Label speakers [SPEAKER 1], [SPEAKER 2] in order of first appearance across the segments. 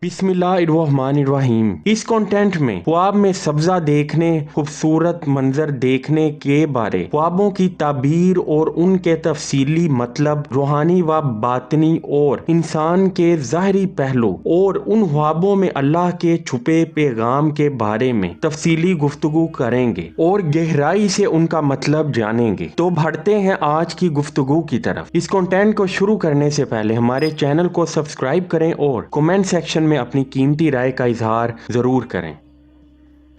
[SPEAKER 1] बिस्मिल्लाहिर्रहमानिर्रहीम। इस कंटेंट में ख्वाब में सब्जा देखने, खूबसूरत मंजर देखने के बारे, ख्वाबों की ताबीर और उनके तफसीली मतलब, रूहानी व बातनी और इंसान के ज़ाहरी पहलू और उन ख्वाबों में अल्लाह के छुपे पैगाम के बारे में तफसीली गुफ्तगू करेंगे और गहराई से उनका मतलब जानेंगे। तो बढ़ते हैं आज की गुफ्तगू की तरफ। इस कंटेंट को शुरू करने से पहले हमारे चैनल को सब्सक्राइब करें और कमेंट सेक्शन में अपनी कीमती राय का इजहार जरूर करें।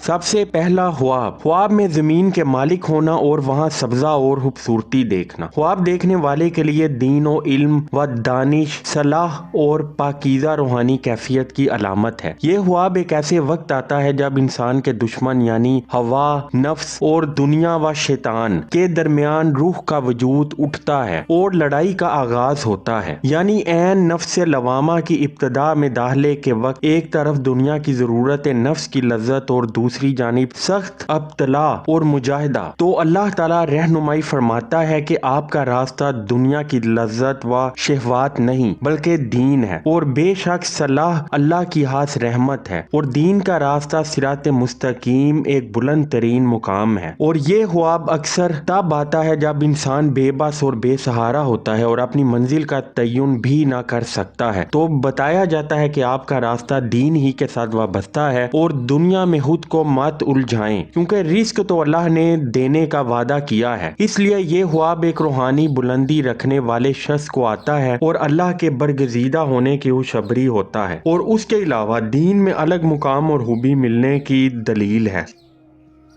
[SPEAKER 1] सबसे पहला ख्वाब, ख्वाब में जमीन के मालिक होना और वहाँ सब्जा और खूबसूरती देखना। ख्वाब देखने वाले के लिए दीन और इल्म व दानिश, सलाह और पाकीज़ा रूहानी कैफियत की अलामत है। ये ख्वाब एक ऐसे वक्त आता है जब इंसान के दुश्मन यानी हवा, नफ्स और दुनिया व शैतान के दरमियान रूह का वजूद उठता है और लड़ाई का आगाज होता है। यानी ऐन नफ्स लवामा की इब्तदा में दाखिले के वक्त एक तरफ दुनिया की जरूरत नफ्स की लज्जत और दूसरी जानिब सख्त अब्तला और मुजाहिदा। तो अल्लाह ताला रहनुमाई फरमाता है कि आपका रास्ता दुनिया की लज्जत व शहवात नहीं बल्कि दीन है, और बेशक सलाह अल्लाह की खास रहमत है, और दीन का रास्ता सिरात मुस्तकीम एक बुलंद तरीन मुकाम है। और ये ख्वाब अक्सर तब आता है जब इंसान बेबस और बेसहारा होता है और अपनी मंजिल का तयन भी ना कर सकता है। तो बताया जाता है कि आपका रास्ता दीन ही के साथ वाबस्ता है और दुनिया में खुद को मत उलझाएं, क्योंकि रिस्क तो अल्लाह ने देने का वादा किया है। इसलिए ये ख्वाब एक रूहानी बुलंदी रखने वाले शख्स को आता है और अल्लाह के बरगजीदा होने की खुशखबरी होता है, और उसके अलावा दीन में अलग मुकाम और खूबी मिलने की दलील है।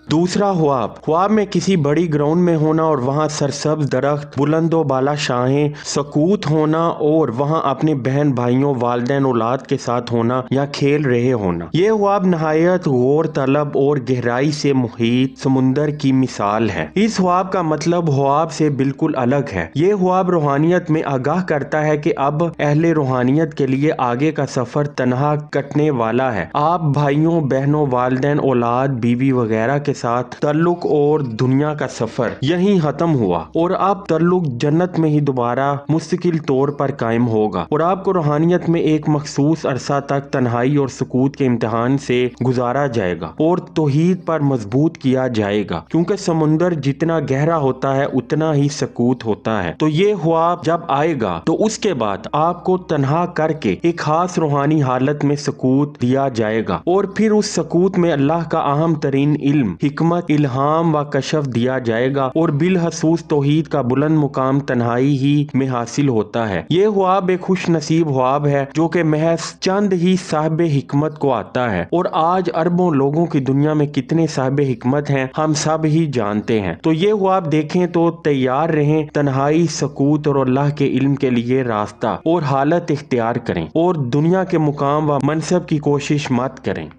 [SPEAKER 1] दूसरा ख्वाब, ख्वाब में किसी बड़ी ग्राउंड में होना और वहाँ सरसब्ज दरख्त, बुलंदो बाला शाहें, सकूत होना और वहाँ अपने बहन भाइयों, वालिदैन, औलाद के साथ होना या खेल रहे होना। ये ख्वाब नहायत गौर तलब और गहराई से मुहीत समुंदर की मिसाल है। इस ख्वाब का मतलब ख्वाब से बिल्कुल अलग है। ये ख्वाब रूहानियत में आगाह करता है कि अब अहले रूहानियत के लिए आगे का सफर तनहा कटने वाला है। आप भाइयों, बहनों, वालिदैन, औलाद, बीवी वगैरह के साथ तल्लुक और दुनिया का सफर यहीं खत्म हुआ और अब तल्लुक जन्नत में ही दोबारा मुस्तकिल तौर पर कायम होगा, और आपको रूहानियत में एक मखसूस अरसा तक तन्हाई और सुकूत के इम्तिहान से गुजारा जाएगा और तौहीद पर मजबूत किया जाएगा, क्योंकि समुंदर जितना गहरा होता है उतना ही सकूत होता है। तो ये ख्वाब जब आएगा तो उसके बाद आपको तन्हा करके एक खास रूहानी हालत में सकूत दिया जाएगा, और फिर उस सकूत में अल्लाह का अहम तरीन इल्म, हिकमत, इल्हाम व कशफ दिया जाएगा और बिलहसूस तौहीद का बुलंद मुकाम तन्हाई ही में हासिल होता है। ये ख्वाब एक खुश नसीब ख्वाब है जो कि महज चंद ही साहिब हिकमत को आता है, और आज अरबों लोगों की दुनिया में कितने साहिब हिकमत हैं हम सब ही जानते हैं। तो ये ख्वाब देखें तो तैयार रहें, तन्हाई, सकूत और अल्लाह के इल्म के लिए रास्ता और हालत इख्तियार करें और दुनिया के मुकाम व मनसब की कोशिश मत करें।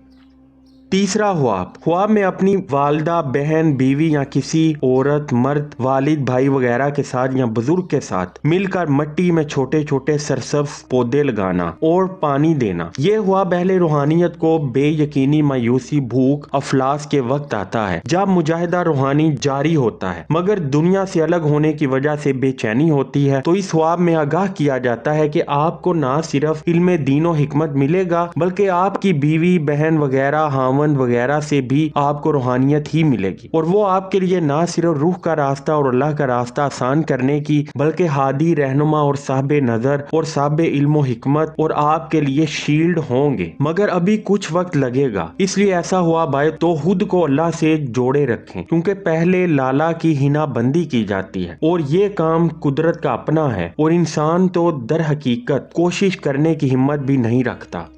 [SPEAKER 1] तीसरा ख्वाब, ख्वाब में अपनी वालदा, बहन, बीवी या किसी औरत, मर्द, वालिद, भाई वगैरह के साथ या बुजुर्ग के साथ मिलकर मिट्टी में छोटे छोटे सरसब्ज पौधे लगाना और पानी देना। ये ख्वाब अहले रूहानियत को बेयकीनी, मायूसी, भूख, अफलास के वक्त आता है जब मुजाहिदा रूहानी जारी होता है मगर दुनिया से अलग होने की वजह से बेचैनी होती है। तो इस ख्वाब में आगाह किया जाता है कि आपको ना सिर्फ इल्म दीनो हिकमत मिलेगा बल्कि आपकी बीवी, बहन वगैरह, वगैरह से भी आपको रूहानियत ही मिलेगी, और वो आपके लिए ना सिर्फ रूह का रास्ता और अल्लाह का रास्ता आसान करने की बल्कि हादी, रहनुमा और साहिब नजर और साहिब इल्म हिकमत और आपके लिए शील्ड होंगे। मगर अभी कुछ वक्त लगेगा, इसलिए ऐसा हुआ भाई तो खुद को अल्लाह से जोड़े रखें, क्योंकि पहले लाला की हिना बंदी की जाती है और ये काम कुदरत का अपना है, और इंसान तो दर हकीकत कोशिश करने की हिम्मत भी नहीं रखता।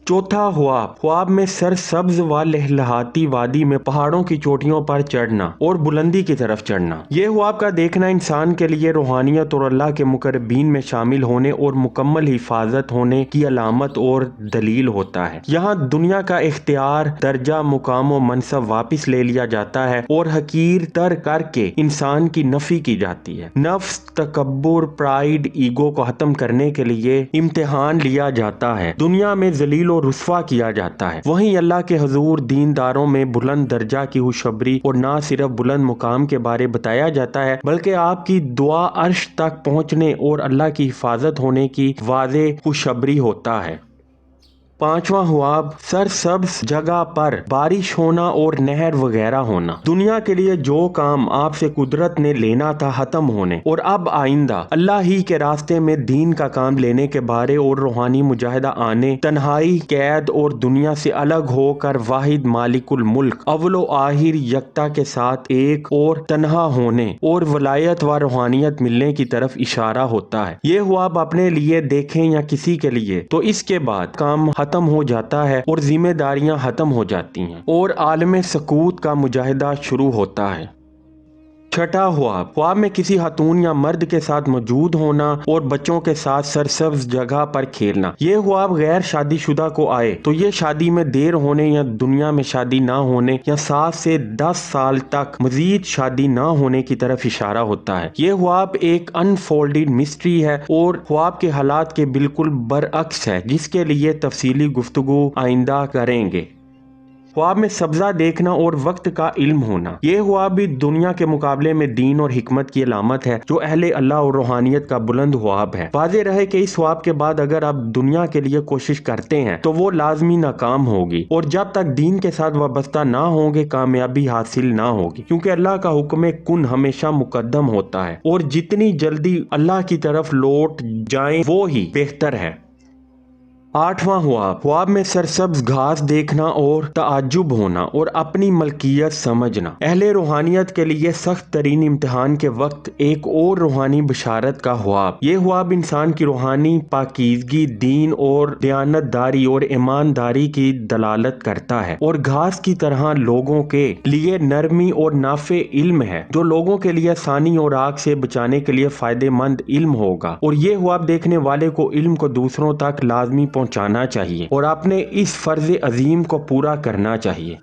[SPEAKER 1] चौथा ख्वाब, ख्वाब में सरसब्ज व लहलहाती वादी में पहाड़ों की चोटियों पर चढ़ना और बुलंदी की तरफ चढ़ना। ये ख्वाब का देखना इंसान के लिए रूहानियत और अल्लाह के मुकर्रबीन में शामिल होने और मुकम्मल हिफाजत होने की अलामत और दलील होता है। यहाँ दुनिया का इख्तियार, दर्जा, मुकाम और मनसब वापिस ले लिया जाता है और हकीर तर करके इंसान की नफी की जाती है। नफ्स, तकब्बुर, प्राइड, ईगो को खत्म करने के लिए इम्तिहान लिया जाता है, दुनिया में जलील और रुस्वा किया जाता है। वहीं अल्लाह के हुजूर दीनदारों में बुलंद दर्जा की खुशखबरी और ना सिर्फ बुलंद मुकाम के बारे बताया जाता है बल्कि आपकी दुआ अर्श तक पहुंचने और अल्लाह की हिफाजत होने की वाज़ेह खुशखबरी होता है। पांचवा ख्वाब सरसब्ज जगह पर बारिश होना और नहर वगैरह होना। दुनिया के लिए जो काम आपसे कुदरत ने लेना था खत्म होने और अब आइंदा अल्लाह ही के रास्ते में दीन का काम लेने के बारे और रूहानी मुजाहिदा आने, तन्हाई, कैद और दुनिया से अलग होकर वाहिद मालिकुल मुल्क अव्वलो आखिर यकता के साथ एक और तन्हा होने और वलायत व रूहानियत मिलने की तरफ इशारा होता है। ये ख्वाब अपने लिए देखें या किसी के लिए, तो इसके बाद काम खत्म हो जाता है और जिम्मेदारियां खत्म हो जाती हैं और आलमे सकूत का मुजाहिदा शुरू होता है। छठा ख्वाब, ख्वाब में किसी खातून या मर्द के साथ मौजूद होना और बच्चों के साथ सरसब्ज जगह पर खेलना। ये ख्वाब गैर शादीशुदा को आए तो ये शादी में देर होने या दुनिया में शादी ना होने या 7 से 10 साल तक मजीद शादी ना होने की तरफ इशारा होता है। ये ख्वाब एक अनफोल्डेड मिस्ट्री है और ख्वाब के हालात के बिल्कुल बरअक्स है, जिसके लिए तफसीली गुफ्तगू आइंदा करेंगे। ख्वाब में सब्जा देखना और वक्त का इल्म होना। ये ख्वाब भी दुनिया के मुकाबले में दीन और हिकमत की अलामत है, जो अहले अल्लाह और रूहानियत का बुलंद ख्वाब है। वाज़ेह रहे कि इस ख्वाब के बाद अगर आप दुनिया के लिए कोशिश करते हैं तो वो लाजमी नाकाम होगी और जब तक दीन के साथ वाबस्ता ना होंगे कामयाबी हासिल ना होगी, क्योंकि अल्लाह का हुक्म कुन हमेशा मुकद्दम होता है और जितनी जल्दी अल्लाह की तरफ लौट जाएं वो ही बेहतर है। आठवां ख्वाब, ख्वाब में सरसब्ज घास देखना और ताज्जुब होना और अपनी मलकियत समझना। अहले रूहानियत के लिए सख्त तरीन इम्तिहान के वक्त एक और रूहानी बशारत का ख्वाब। ये ख्वाब इंसान की रूहानी पाकीज़गी, दीन और दयानतदारी और ईमानदारी की दलालत करता है और घास की तरह लोगों के लिए नरमी और नाफे इल्म है, जो लोगों के लिए आसानी और आग से बचाने के लिए फायदेमंद इल्म होगा। और ये ख्वाब देखने वाले को इल्म को दूसरों तक लाजमी पहुंचाना चाहिए और अपने इस फर्ज अजीम को पूरा करना चाहिए।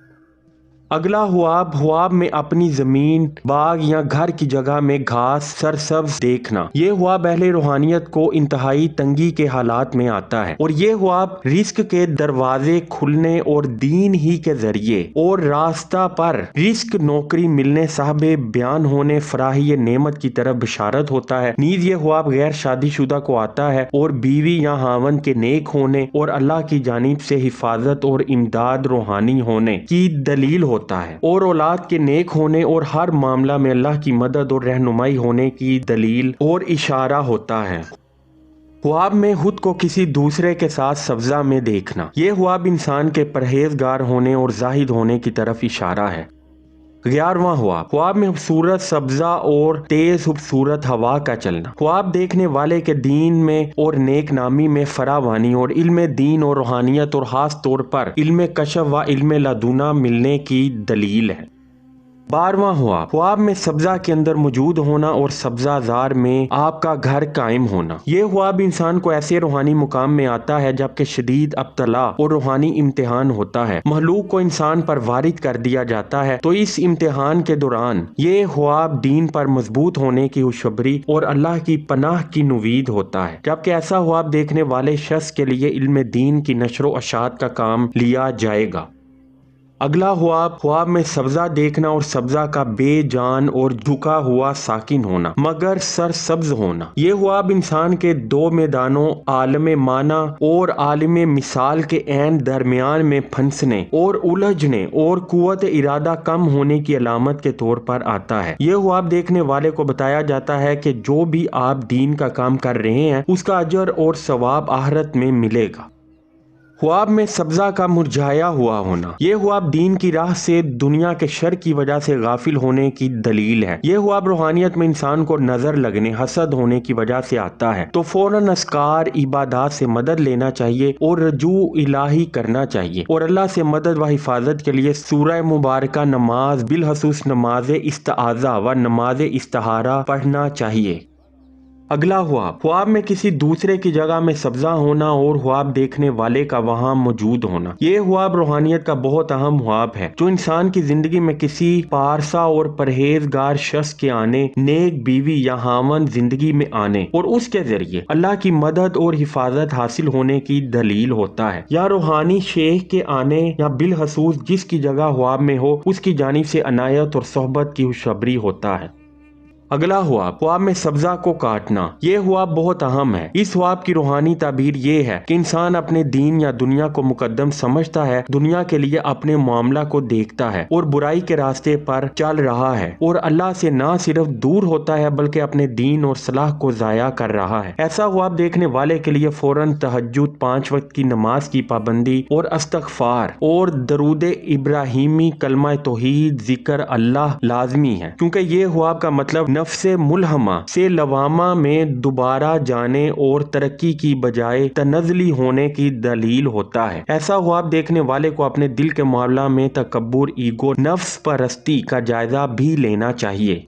[SPEAKER 1] अगला ख्वाब, ख्वाब में अपनी जमीन, बाग या घर की जगह में घास सरसब्ज देखना। ये ख्वाब अहले रूहानियत को इंतहाई तंगी के हालात में आता है और ये ख्वाब रिस्क के दरवाजे खुलने और दीन ही के जरिए और रास्ता पर रिस्क नौकरी मिलने, साहबे बयान होने, फराही नेमत की तरफ बशारत होता है। नीज ये ख्वाब गैर शादीशुदा को आता है और बीवी या हावन के नेक होने और अल्लाह की जानिब से हिफाजत और इमदाद रूहानी होने की दलील होता है और औलाद के नेक होने और हर मामला में अल्लाह की मदद और रहनुमाई होने की दलील और इशारा होता है। ख्वाब में खुद को किसी दूसरे के साथ सब्जा में देखना। ये ख्वाब इंसान के परहेजगार होने और जाहिद होने की तरफ इशारा है। 11वां ख्वाब, ख्वाब में खूबसूरत सब्जा और तेज खूबसूरत हवा का चलना। ख्वाब देखने वाले के दीन में और नेक नामी में फरावानी और इल्म दीन और रूहानियत और खास तौर पर इल्म कशफ व इल्म लदुना मिलने की दलील है। 12वां ख्वाब, ख्वाब में सब्जा के अंदर मौजूद होना और सब्जाजार में आपका घर कायम होना। ये ख्वाब इंसान को ऐसे रूहानी मुकाम में आता है जबकि शदीद अब्तला और रूहानी इम्तिहान होता है, महलूक को इंसान पर वारिद कर दिया जाता है। तो इस इम्तिहान के दौरान ये ख्वाब दीन पर मजबूत होने की खुशखबरी और अल्लाह की पनाह की नुवीद होता है, जबकि ऐसा ख्वाब देखने वाले शख्स के लिए इल्म दीन की नशर अशात का काम लिया जाएगा। अगला ख्वाब, ख्वाब में सब्जा देखना और सब्जा का बेजान और झुका हुआ साकिन होना मगर सरसब्ज होना। ये ख्वाब इंसान के दो मैदानों आलम माना और आलिम मिसाल के ऐन दरमियान में फंसने और उलझने और कुव्वत इरादा कम होने की अलामत के तौर पर आता है। ये ख्वाब देखने वाले को बताया जाता है कि जो भी आप दीन का काम कर रहे हैं उसका अजर और सवाब आखिरत में मिलेगा। ख्वाब में सब्जा का मुरझाया हुआ होना। ये ख्वाब दीन की राह से दुनिया के शर की वजह से गाफिल होने की दलील है। ये ख्वाब रूहानियत में इंसान को नजर लगने, हसद होने की वजह से आता है, तो फौरन अस्कार इबादत से मदद लेना चाहिए और रजू इलाही करना चाहिए और अल्लाह से मदद व हिफाजत के लिए सूरह मुबारका नमाज, बिलखसूस नमाज इस्ताज़ा व नमाज इस्तिहारा पढ़ना चाहिए। अगला ख्वाब, ख्वाब में किसी दूसरे की जगह में सब्जा होना और ख्वाब देखने वाले का वहां मौजूद होना। ये ख्वाब रूहानियत का बहुत अहम ख्वाब है, जो इंसान की जिंदगी में किसी पारसा और परहेजगार शख्स के आने, नेक बीवी या हामन जिंदगी में आने और उसके जरिए अल्लाह की मदद और हिफाजत हासिल होने की दलील होता है, या रूहानी शेख के आने या बिलखसूस जिसकी जगह ख्वाब में हो उसकी जानिब से अनायत और सोहबत की खुशखबरी होता है। اگلا خواب، خواب میں سبزہ کو کاٹنا۔ یہ خواب بہت اہم ہے۔ اس خواب کی روحانی تعبیر یہ ہے کہ انسان اپنے دین یا دنیا کو مقدم سمجھتا ہے، دنیا کے لیے اپنے معاملہ کو دیکھتا ہے اور برائی کے راستے پر چل رہا ہے، اور اللہ سے نہ صرف دور ہوتا ہے بلکہ اپنے دین اور صلاح کو ضائع کر رہا ہے۔ ایسا خواب دیکھنے والے کے لیے فوراً تہجد، 5 وقت کی نماز کی پابندی اور استغفار اور درود ابراہیمی، کلمہ توحید، ذکر اللہ لازمی ہے، کیونکہ یہ خواب کا مطلب نفس ملہمہ سے لوامہ میں دوبارہ جانے اور ترقی کی بجائے تنزلی ہونے کی دلیل ہوتا ہے۔ ایسا خواب دیکھنے والے کو اپنے دل کے معاملہ میں تکبر، ایگو، نفس پرستی کا جائزہ بھی لینا چاہیے۔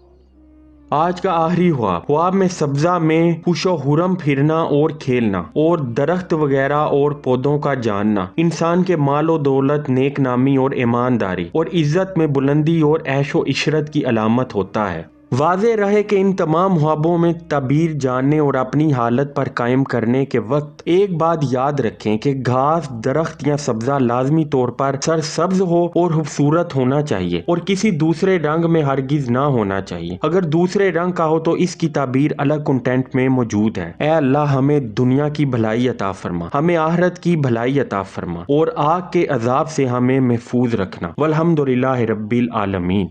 [SPEAKER 1] آج کا آخری خواب، خواب میں سبزہ میں خوش و خرم پھرنا اور کھیلنا، اور درخت وغیرہ اور پودوں کا جاننا انسان کے مال و دولت، نیک نامی اور ایمانداری اور عزت میں بلندی اور عیش و عشرت کی علامت ہوتا ہے۔ واضح رہے کہ ان تمام خوابوں میں تعبیر جاننے اور اپنی حالت پر قائم کرنے کے وقت ایک بات یاد رکھیں کہ گھاس، درخت یا سبزہ لازمی طور پر سرسبز ہو اور خوبصورت ہونا چاہیے، اور کسی دوسرے رنگ میں ہرگز نہ ہونا چاہیے۔ اگر دوسرے رنگ کا ہو تو اس کی تعبیر الگ کنٹینٹ میں موجود ہے۔ اے اللہ، ہمیں دنیا کی بھلائی عطا فرما، ہمیں آخرت کی بھلائی عطا فرما، اور آگ کے عذاب سے ہمیں محفوظ رکھنا۔ والحمدللہ رب العالمین۔